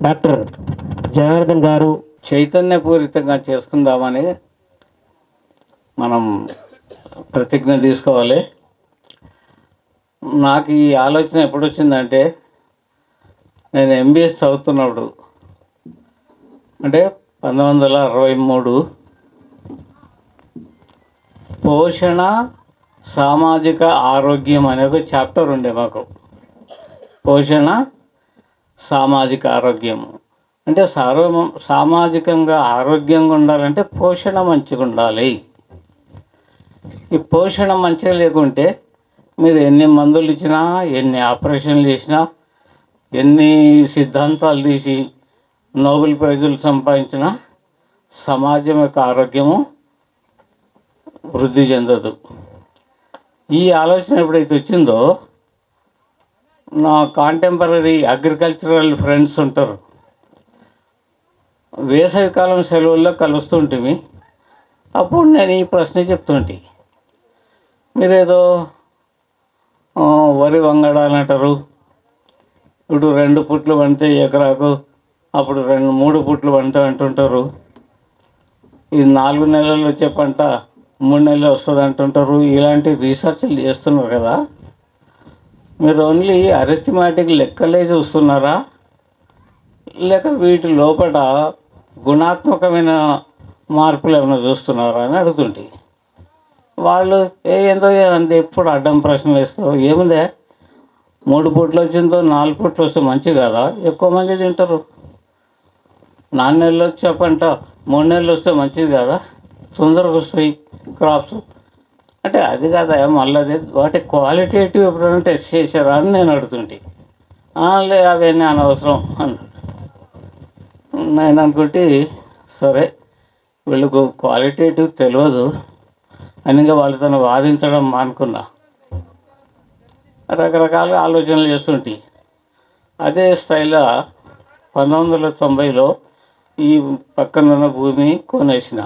Doctor Janardhan గారు చైతన్యపూరితంగా చేసుకుందామని మనం ప్రతిజ్ఞ తీసుకోవాలి. నాకు ఈ ఆలోచన ఎప్పుడు వచ్చిందంటే, నేను ఎంబీఎస్ చదువుతున్నప్పుడు, అంటే 1963, పోషణ సామాజిక ఆరోగ్యం అనే ఒక చాప్టర్ ఉండే మాకు. పోషణ సామాజిక ఆరోగ్యము అంటే సామాజికంగా ఆరోగ్యంగా ఉండాలంటే పోషణ మంచిగా ఉండాలి. ఈ పోషణ మంచిగా లేకుంటే మీరు ఎన్ని మందులు ఇచ్చినా, ఎన్ని ఆపరేషన్లు చేసినా, ఎన్ని సిద్ధాంతాలు తీసి నోబెల్ ప్రైజులు సంపాదించినా సమాజం యొక్క ఆరోగ్యము వృద్ధి చెందదు. ఈ ఆలోచన ఎప్పుడైతే వచ్చిందో, నా కాంటెంపరీ అగ్రికల్చరల్ ఫ్రెండ్స్ ఉంటారు, వేసవికాలం సెలవుల్లో కలుస్తుంటిమి. అప్పుడు నేను ఈ ప్రశ్న చెప్తుంటే, మీరేదో వరి వంగడాలు అంటారు, ఇప్పుడు 2 పుట్లు పండితే ఎకరాకు, అప్పుడు 3 పుట్లు పండుతాయి అంటుంటారు. ఇది 4 నెలలు వచ్చే పంట 3 నెలలు వస్తుంది అంటుంటారు. ఇలాంటి రీసెర్చ్లు చేస్తున్నారు కదా, మీరు ఓన్లీ అరిథమెటిక్ లెక్కలే చూస్తున్నారా, లేక వీటి లోపల గుణాత్మకమైన మార్పులు ఏమైనా చూస్తున్నారా అని అడుగుతుంటే, వాళ్ళు ఏందో అంటే ఎప్పుడు అడ్డం ప్రశ్నలు వేస్తావు, ఏముందే 3 పుట్లు వచ్చిందో 4 పుట్లు వస్తే మంచిది కదా, ఎక్కువ మంది తింటారు. 4 నెలలు వచ్చే పంట 3 నెలలు వస్తే మంచిది కదా, తొందరగా వస్తాయి క్రాప్స్ అంటే. అది కదా మళ్ళీ వాటి క్వాలిటేటివ్ ఎప్పుడైనా టెస్ట్ చేశారా అని నేను అడుగుతుంటే, లే అవన్నీ అనవసరం అన్నాడు. నేను అనుకుంటే, సరే వీళ్ళకు క్వాలిటేటివ్ తెలియదు అని ఇంకా వాళ్ళతో వాదించడం మానుకున్నా. రకరకాల ఆలోచనలు చేస్తుంటే అదే స్టైల్లో 1990లో ఈ పక్కనున్న భూమి కొనేసిన.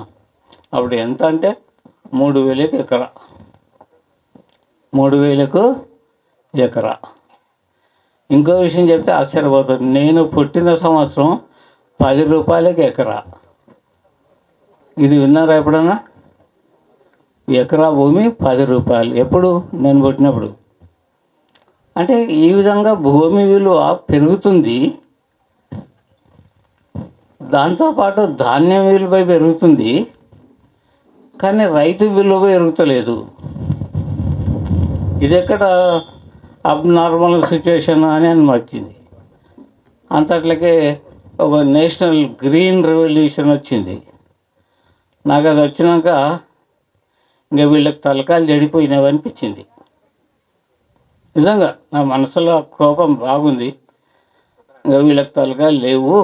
అప్పుడు ఎంత అంటే 3,000కి ఎకరా, 3,000కు ఎకరా. ఇంకో విషయం చెప్తే ఆశ్చర్యపోతుంది, నేను పుట్టిన సంవత్సరం 10 రూపాయలకి ఎకరా. ఇది విన్నారా ఎప్పుడన్నా? ఎకరా భూమి 10 రూపాయలు. ఎప్పుడు? నేను పుట్టినప్పుడు. అంటే ఈ విధంగా భూమి విలువ పెరుగుతుంది, దాంతోపాటు ధాన్యం విలువ పెరుగుతుంది, కానీ రైతు విలువ పెరుగుతలేదు. ఇది ఎక్కడ అబ్నార్మల్ సిచ్యువేషన్ అని వచ్చింది. అంతట్లకే ఒక నేషనల్ గ్రీన్ రెవల్యూషన్ వచ్చింది. నాకు అది వచ్చినాక ఇంకా వీళ్ళకి తలకాయలు చెడిపోయినవి అనిపించింది. నిజంగా నా మనసులో కోపం బాగుంది. ఇంకా వీళ్ళకి తలకాయలు లేవు,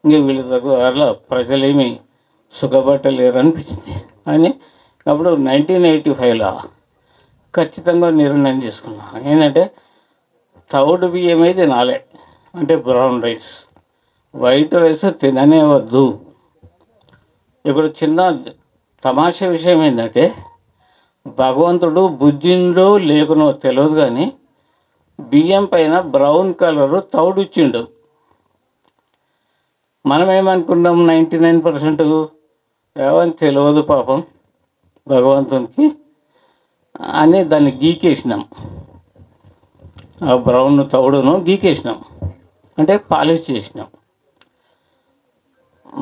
ఇంకా వీళ్ళ దగ్గర ప్రజలేమి సుఖపట్టలేరు అనిపించింది అని. అప్పుడు 1985లో ఖచ్చితంగా నిర్ణయం తీసుకున్నాను. ఏంటంటే తౌడు బియ్యం అయితే తినాలే, అంటే బ్రౌన్ రైస్, వైట్ రైస్ తిననే వద్దు. ఇప్పుడు చిన్న తమాషా విషయం ఏంటంటే, భగవంతుడు బుద్ధిండో లేకునో తెలియదు కానీ బియ్యం పైన బ్రౌన్ కలరు తౌడు ఇచ్చిండు. మనం ఏమనుకున్నాం, 99% ఏమని తెలియదు పాపం భగవంతునికి అని దాన్ని గీకేసినాం. ఆ బ్రౌన్ తౌడును గీకేసినాం, అంటే పాలిష్ చేసినాం.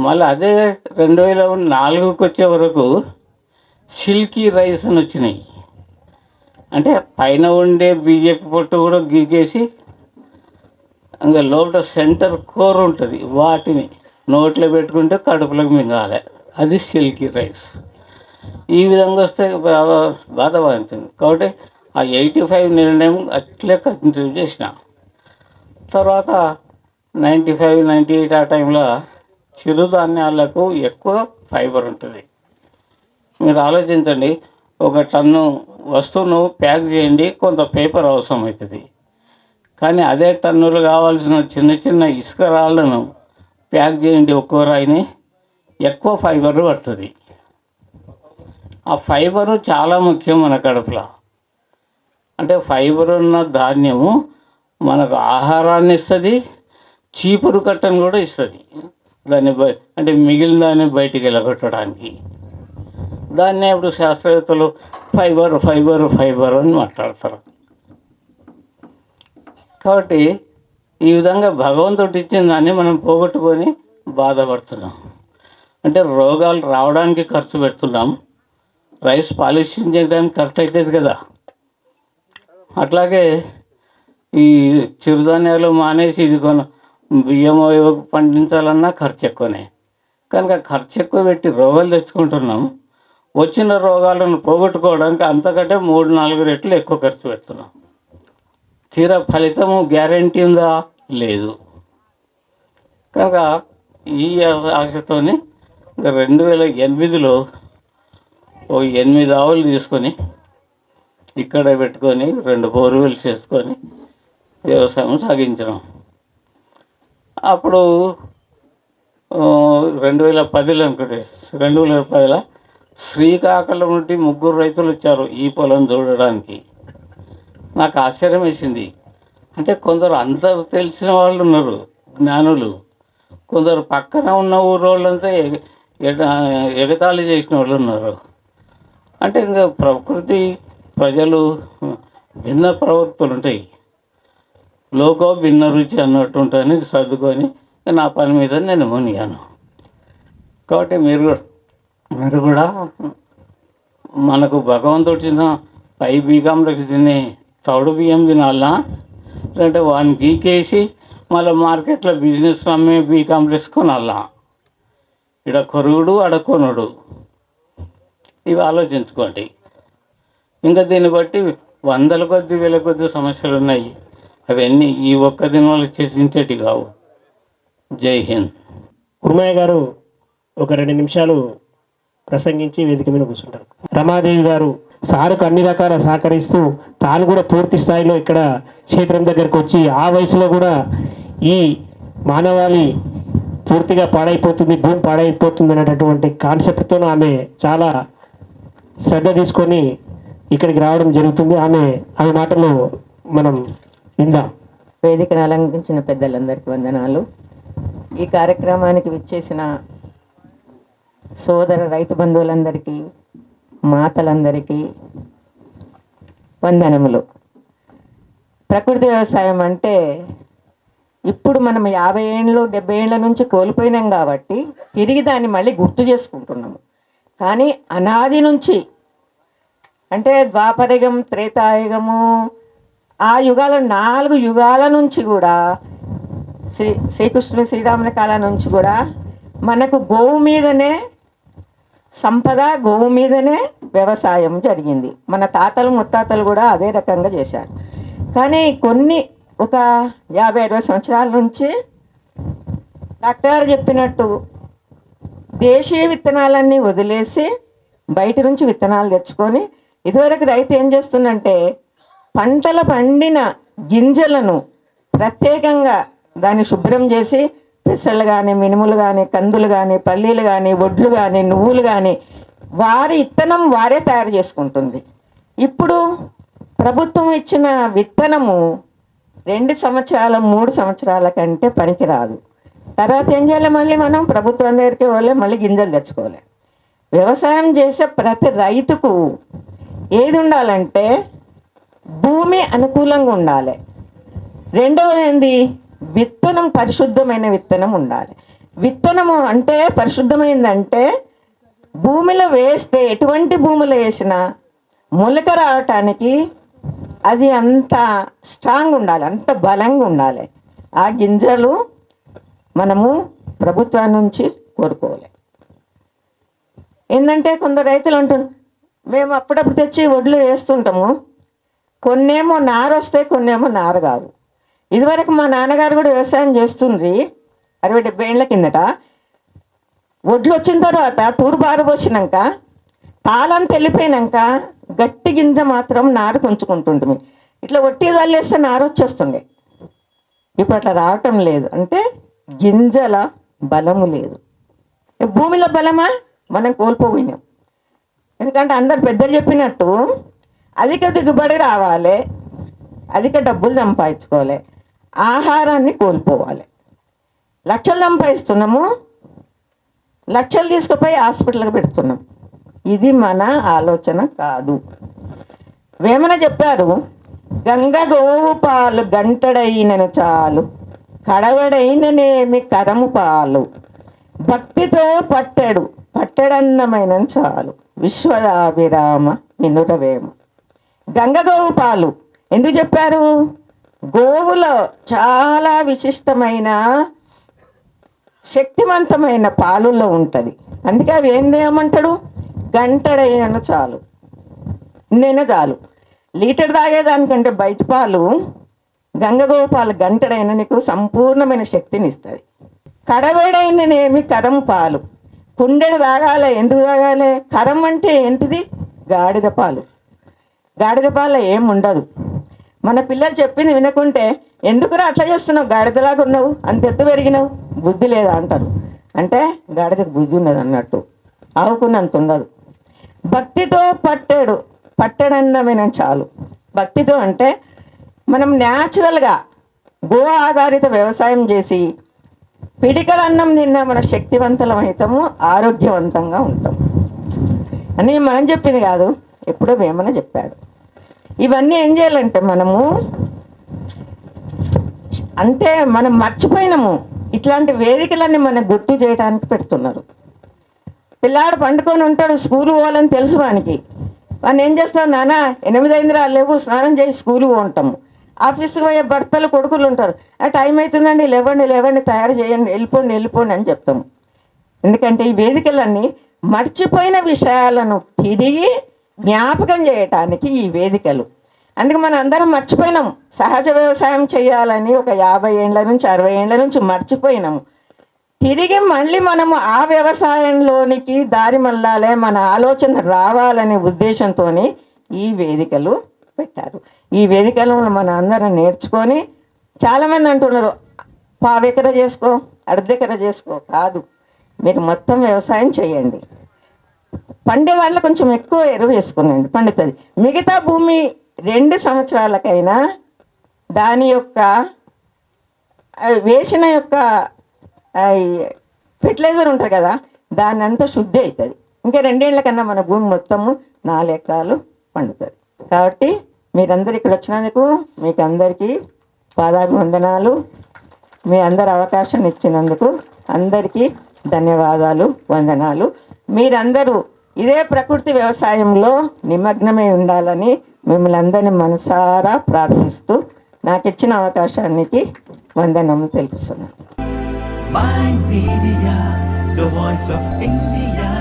మళ్ళీ అదే 2004కి వచ్చే వరకు సిల్కీ రైస్ అని వచ్చినాయి. అంటే పైన ఉండే బియ్యపు పొట్టు కూడా గీకేసి, ఇంకా లోపల సెంటర్ కోర్ ఉంటుంది, వాటిని నోట్లో పెట్టుకుంటే కడుపులోకి మింగాలి, అది సిల్కీ రైస్. ఈ విధంగా వస్తే బాధపడుతుంది. కాబట్టి ఆ 85 నిర్ణయం అట్లే కంటిన్యూ చేసిన. తర్వాత 95, 98 ఆ టైంలో చిరుధాన్యాలకు ఎక్కువ ఫైబర్ ఉంటుంది. మీరు ఆలోచించండి, 1 టన్ను వస్తువును ప్యాక్ చేయండి, కొంత పేపర్ అవసరం అవుతుంది. కానీ అదే టన్నులు కావాల్సిన చిన్న చిన్న ఇసుక రాళ్ళను ప్యాక్ చేయండి, ఒక్కో రాయిని, ఎక్కువ ఫైబర్ పడుతుంది. ఆ ఫైబరు చాలా ముఖ్యం మన కడుపులో. అంటే ఫైబర్ ఉన్న ధాన్యము మనకు ఆహారాన్ని ఇస్తుంది, చీపురు కట్టను కూడా ఇస్తుంది. దాన్ని అంటే మిగిలిన దాన్ని బయటికి వెళ్ళగొట్టడానికి. దాన్నే ఇప్పుడు శాస్త్రవేత్తలు ఫైబర్ ఫైబర్ ఫైబర్ అని మాట్లాడతారు. కాబట్టి ఈ విధంగా భగవంతుడు ఇచ్చిన దాన్ని మనం పోగొట్టుకొని బాధపడుతున్నాం. అంటే రోగాలు రావడానికి ఖర్చు పెడుతున్నాం. రైస్ పాలిషింగ్ చేయడానికి ఖర్చు అవుతుంది కదా. అట్లాగే ఈ చిరుధాన్యాలు మానేసి ఇది బియ్యం పండించాలన్నా ఖర్చు ఎక్కువనే. కనుక ఖర్చు ఎక్కువ పెట్టి రోగాలు తెచ్చుకుంటున్నాం. వచ్చిన రోగాలను పోగొట్టుకోవడానికి అంతకంటే 3-4 రెట్లు ఎక్కువ ఖర్చు పెడుతున్నాం. తీరా ఫలితము గ్యారంటీ ఉందా? లేదు. కనుక ఈ ఆశతోని 2008లో 8 ఆవులు తీసుకొని ఇక్కడ పెట్టుకొని 2 బోర్వెల్ చేసుకొని వ్యవసాయం సాగించడం. అప్పుడు 2010లో అనుకుంటే 2010లో శ్రీకాకుళం నుండి 3 రైతులు వచ్చారు ఈ పొలం చూడడానికి. నాకు ఆశ్చర్యం వేసింది. అంటే కొందరు అందరూ తెలిసిన వాళ్ళు ఉన్నారు, జ్ఞానులు. కొందరు పక్కన ఉన్న ఊరోళ్ళంతా ఎగతాళి చేసిన వాళ్ళు ఉన్నారు. అంటే ఇంకా ప్రకృతి ప్రజలు భిన్న ప్రవృత్తులు ఉంటాయి. లోకో భిన్న రుచి అన్నట్టు ఉంటుందని సర్దుకొని నా పని మీద నేను మునిగాను. కాబట్టి మీరు కూడా మనకు భగవంతుడు తిన్న 5 బీకాంలకు తినే తౌడు బియ్యం తినాలా, లేదంటే వాడిని గీకేసి మళ్ళీ మార్కెట్లో బిజినెస్ అమ్మే బీకాంప్లెక్స్ కొనాలా? ఇక్కడ కొరుగుడు అడకొనుడు. ఇవి ఆలోచించుకోండి. ఇంకా దీన్ని బట్టి 100 కొద్ది 1000 కొద్ది సమస్యలు ఉన్నాయి. అవన్నీ ఈ ఒక్క దినంలో చర్చించేటి కావు. జై హింద్. ఉర్మయ్య గారు ఒక 2 నిమిషాలు ప్రసంగించి వేదిక మీద కూర్చుంటారు. రమాదేవి గారు సారుకు అన్ని రకాల సహకరిస్తూ తాను కూడా పూర్తి స్థాయిలో ఇక్కడ క్షేత్రం దగ్గరకు వచ్చి ఆ వయసులో కూడా ఈ మానవాళి పూర్తిగా పాడైపోతుంది, భూమి పాడైపోతుంది అనేటటువంటి కాన్సెప్ట్తో ఆమె చాలా శ్రద్ధ తీసుకొని ఇక్కడికి రావడం జరుగుతుంది. ఆమె మాటలు మనం విందాం. వేదికను అలంకరించిన పెద్దలందరికీ వందనాలు. ఈ కార్యక్రమానికి విచ్చేసిన సోదర రైతు బంధువులందరికీ, మాతలందరికీ వందనములు. ప్రకృతి వ్యవసాయం అంటే ఇప్పుడు మనం 50 ఏళ్ళు 70 ఏళ్ళ నుంచి కోల్పోయినాం కాబట్టి తిరిగి దాన్ని మళ్ళీ గుర్తు చేసుకుంటున్నాము. కానీ అనాది నుంచి అంటే ద్వాపరయుగం, త్రేతాయుగము, ఆ యుగాల 4 యుగాల నుంచి కూడా శ్రీకృష్ణుడు శ్రీరాముని కాలం నుంచి కూడా మనకు గోవు మీదనే సంపద, గోవు మీదనే వ్యవసాయం జరిగింది. మన తాతలు ముత్తాతలు కూడా అదే రకంగా చేశారు. కానీ ఒక 50-60 సంవత్సరాల నుంచి డాక్టర్ గారు చెప్పినట్టు దేశీయ విత్తనాలన్నీ వదిలేసి బయట నుంచి విత్తనాలు తెచ్చుకొని, ఇదివరకు రైతు ఏం చేస్తుందంటే పంటలు పండిన గింజలను ప్రత్యేకంగా దాన్ని శుభ్రం చేసి పెసలు కానీ, మినుములు కానీ, కందులు కానీ, పల్లీలు కానీ, వడ్లు కానీ, నువ్వులు కానీ వారి విత్తనం వారే తయారు చేసుకుంటుంది. ఇప్పుడు ప్రభుత్వం ఇచ్చిన విత్తనము 2 సంవత్సరాల 3 సంవత్సరాల కంటే పనికిరాదు. తర్వాత ఏం చేయాలి? మళ్ళీ మనం ప్రభుత్వం దగ్గరికి వెళ్ళి మళ్ళీ గింజలు తెచ్చుకోవాలి. వ్యవసాయం చేసే ప్రతి రైతుకు ఏది ఉండాలంటే భూమి అనుకూలంగా ఉండాలి. రెండవది ఏంది? విత్తనం పరిశుద్ధమైన విత్తనం ఉండాలి. విత్తనము అంటే పరిశుద్ధమైందంటే భూమిలో వేస్తే ఎటువంటి భూమిలో వేసినా మొలక రావటానికి అది అంత స్ట్రాంగ్ ఉండాలి, అంత బలంగా ఉండాలి. ఆ గింజలు మనము ప్రభుత్వం నుంచి కోరుకోవాలి. ఏంటంటే కొందరు రైతులు అంటున్నారు, మేము అప్పుడప్పుడు తెచ్చి వడ్లు వేస్తుంటాము, కొన్నేమో నారు వస్తాయి, కొన్నేమో నారు కావు. ఇదివరకు మా నాన్నగారు కూడా వ్యవసాయం చేస్తుండ్రి 60-70 ఏళ్ళ కిందట. వడ్లు వచ్చిన తర్వాత తూర్పారు పోసినాక తాళం వెళ్ళిపోయినాక గట్టి గింజ మాత్రం నారు కొంచుకుంటుంటుంది. ఇట్లా ఒట్టి చల్లేస్తే నారు వచ్చేస్తుండే. ఇప్పుడు అట్లా రావటం లేదు. అంటే గింజల బలము లేదు. భూమిలో బలమా మనం కోల్పోయినాం. ఎందుకంటే అందరు పెద్దలు చెప్పినట్టు అధిక దిగుబడి రావాలి, అధిక డబ్బులు సంపాదించుకోవాలి, ఆహారాన్ని కోల్పోవాలి. లక్షలు సంపాదిస్తున్నాము, లక్షలు తీసుకుపోయి హాస్పిటల్కి పెడుతున్నాం. ఇది మన ఆలోచన కాదు. వేమన చెప్పారు, గంగ గోవు పాలు గంటడైనను చాలు, కడవడైననేమి కరము పాలు, భక్తితో పట్టెడన్నమైన చాలు, విశ్వదాభిరామ మినురవేమ. గంగ గోవు పాలు ఎందుకు చెప్పారు? గోవులో చాలా విశిష్టమైన శక్తివంతమైన పాలుల్లో ఉంటుంది. అందుకే అవి ఏం చేయమంటాడు? గంటడైనను చాలు, ఇన్నైనా చాలు. లీటర్ తాగేదానికంటే బయట పాలు, గంగగోవు పాలు గంటడైన నీకు సంపూర్ణమైన శక్తిని ఇస్తుంది. కడవేడైననేమి కరం పాలు, కుండెడు తాగాలి. ఎందుకు తాగాలి? కరం అంటే ఏంటిది? గాడిద పాలు. గాడిద పాలు ఏం ఉండదు. మన పిల్లలు చెప్పింది వినకుంటే, ఎందుకురా అట్లా చేస్తున్నావు, గాడిదలాగా ఉన్నావు, అంత ఎత్తు పెరిగినావు, బుద్ధి లేదా అంటారు. అంటే గాడిదకు బుద్ధి ఉన్నది అన్నట్టు, ఆవుకున్నంత ఉండదు. భక్తితో పట్టెడన్నమైన చాలు. భక్తితో అంటే మనం న్యాచురల్గా గో ఆధారిత వ్యవసాయం చేసి పిడికల అన్నం తిన్నా మన శక్తివంతులం అవుతాము, ఆరోగ్యవంతంగా ఉంటాం అని మనం చెప్పింది కాదు, ఎప్పుడో వేమన చెప్పాడు. ఇవన్నీ ఏం చేయాలంటే మనం మర్చిపోయినాము. ఇట్లాంటి వేదికలన్నీ మనకు గుర్తు చేయడానికి పెడుతున్నారు. పిల్లాడు పండుకొని ఉంటాడు, స్కూల్ పోవాలని తెలుసు వానికి. వాడిని ఏం చేస్తావు, నాన్న 8 అయిందిరా లేవు, స్నానం చేసి స్కూల్కి ఉంటాము. ఆఫీస్కి పోయే భర్తలు కొడుకులు ఉంటారు, టైం అవుతుందండి లేవండి తయారు చేయండి, వెళ్ళిపోండి అని చెప్తాము. ఎందుకంటే ఈ వేదికలన్నీ మర్చిపోయిన విషయాలను తిరిగి జ్ఞాపకం చేయటానికి ఈ వేదికలు. అందుకే మనం అందరం మర్చిపోయినాం. సహజ వ్యవసాయం చేయాలని ఒక 50 ఏళ్ళ నుంచి 60 ఏళ్ళ నుంచి మర్చిపోయినాము. తిరిగి మళ్ళీ మనము ఆ వ్యవసాయంలోనికి దారి మళ్ళాలే, మన ఆలోచన రావాలనే ఉద్దేశంతో ఈ వేదికలు పెట్టారు. ఈ వేదికలను మన అందరం నేర్చుకొని, చాలామంది అంటున్నారు పావెకర చేసుకో, అర్ధెకర చేసుకో. కాదు, మీరు మొత్తం వ్యవసాయం చేయండి. పండే దాంట్లో కొంచెం ఎక్కువ ఎరువు వేసుకునండి, పండుతుంది. మిగతా భూమి 2 సంవత్సరాలకైనా దాని యొక్క వేసిన యొక్క ఫెర్టిలైజర్ ఉంటుంది కదా, దాన్ని అంతా శుద్ధి అవుతుంది. ఇంకా 2 ఏళ్ల కన్నా మన భూమి మొత్తము 4 ఎకరాలు పండుతుంది. కాబట్టి మీరందరూ ఇక్కడ వచ్చినందుకు మీకు అందరికీ పాదాభివందనాలు. మీ అందరు అవకాశం ఇచ్చినందుకు అందరికీ ధన్యవాదాలు, వందనాలు. మీరందరూ ఇదే ప్రకృతి వ్యవసాయంలో నిమగ్నమై ఉండాలని మిమ్మల్ని అందరినీ మనసారా ప్రార్థిస్తూ నాకు ఇచ్చిన అవకాశానికి వందనములు తెలుపుతున్నాను. Mind Media, the voice of India.